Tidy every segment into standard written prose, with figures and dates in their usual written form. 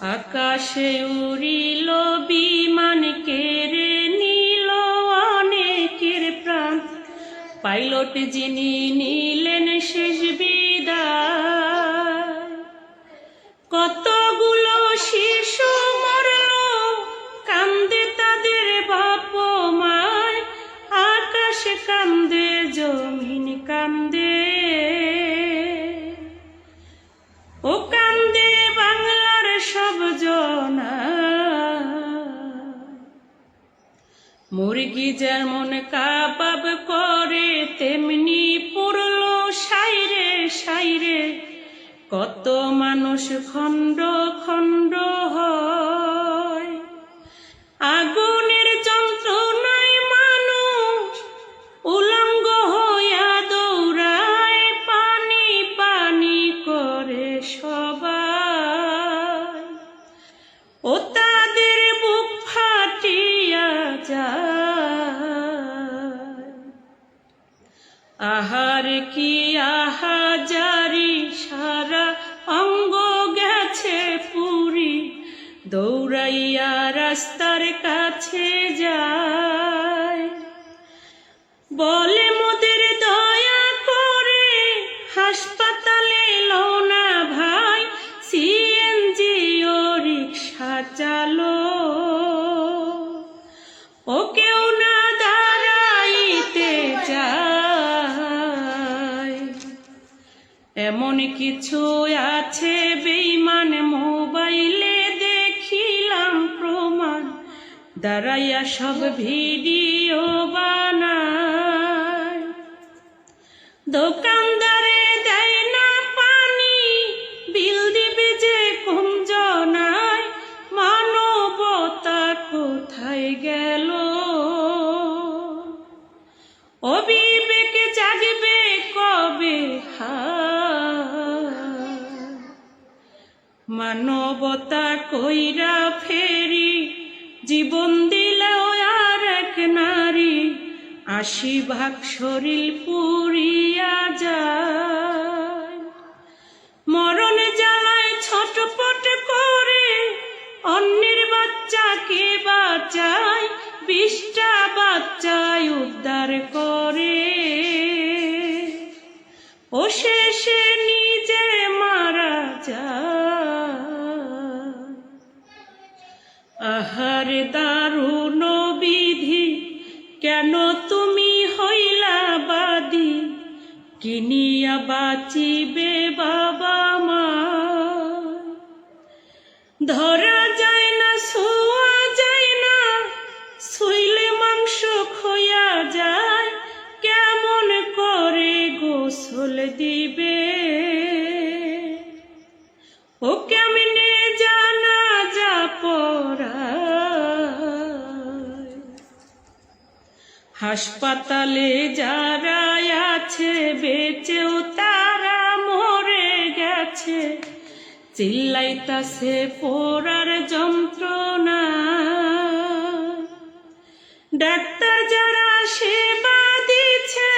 আকাশে উড়িল বিমান, কেড়ে নিল অনেকের প্রাণ। পাইলট যিনি নিলেন শেষ বিদায়। কতগুলো শিশু মরল, কান্দে তাদের বাপ মায়। আকাশ কান্দে, জমিন কান্দে, ও কান্দে বাংলার সব জনা। মুরগি যেমন কাবাব করে, তেমনি পুরল সাইরে সাইরে। কত মানুষ খণ্ড খণ্ড হয়। আগুনের যন্ত্রণায় মানুষ উলঙ্গ হইয়া দৌড়ায়। পানি পানি করে সবাই, ও তাদের বুক ফাটিয়া যায়। আহার কি আহাজারি, সারা অঙ্গ গেছে পুরি। দৌড়াইয়া রাস্তার কাছে যায়, বলে মোদের দয়া করে হাসপাতালে লো না ভাই। সিএনজি ও রিক্সা চালো, ও কেউ না দাঁড়াইতে চায়। এমন কিছু আছে বেঈমান, মোবাইলে দেখিলাম প্রমাণ। দাঁড়াইয়া সব ভিডিও বানায়। দোকানদারে দেয় না পানি, বিল দিবে যে কোন জনায়। মানবতা কোথায় গেল, ও বিবেক জাগবে কবে হায়। মানবতা কইরা ফেরি, জীবন দিলেও আর এক নারী। ৮০ ভাগ শরীর পুরিয়া যায়। মরণ জ্বালায় ছটপট করে অন্যের বাচ্চাকে বাঁচায়। ২০টা বাচ্চায় উদ্ধার করে, ও শেষে নিজে মারা যায়। আহার দারুণ বিধি, কেন তুমি হইলা বাদী। কিনিয়া বাঁচিবে বাবা মা, ধরা যায় না ছোঁয়া যায় না। ছুঁইলে মাংস খইয়া যায়, কেমন করে গোসল দিবে। ও কেমনে জানাজা পড়ায়। হাসপাতালে যারা আছে বেঁচেও তারা মরে গেছে। চিল্লাইতাছে পোড়ার যন্ত্রণা। ডাক্তার যারা সেবা দিচ্ছে,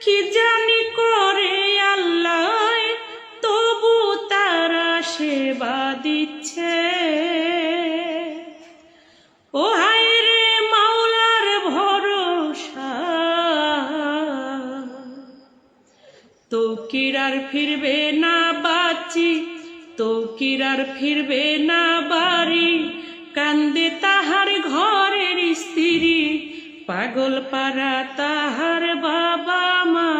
কি জানি করে আল্লাহ, তবু তারা সেবা দিচ্ছে। ও হায় রে মাওলার ভরসা, তৌকির আর ফিরবে না বাঁচি। তৌকির আর ফিরবে না বাড়ি। কান্দে তাহার ঘরের স্ত্রী, পাগল পাড়া তাহার বাবা মা।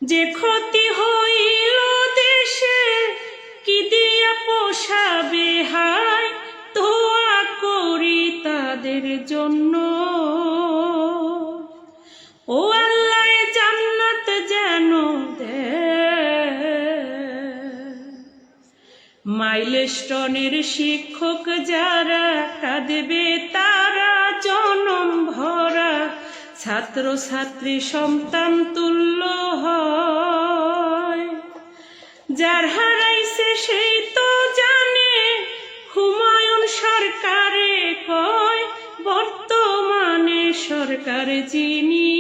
যে ক্ষতি হইল দেশে, কি দিয়া পোষাবে হায়। দোয়া করি তাদের জন্য, ও আল্লাহ জান্নাত যেন দেয়। মাইলস্টোনের শিক্ষক যারা, কাঁদবে তারা জনম ভরা। ছাত্র ছাত্রী সন্তান তুল্য হয়। যার হারাইছে সেই তো জানে, হুমায়ুন সরকারে কয় বর্তমানে সরকার যিনি।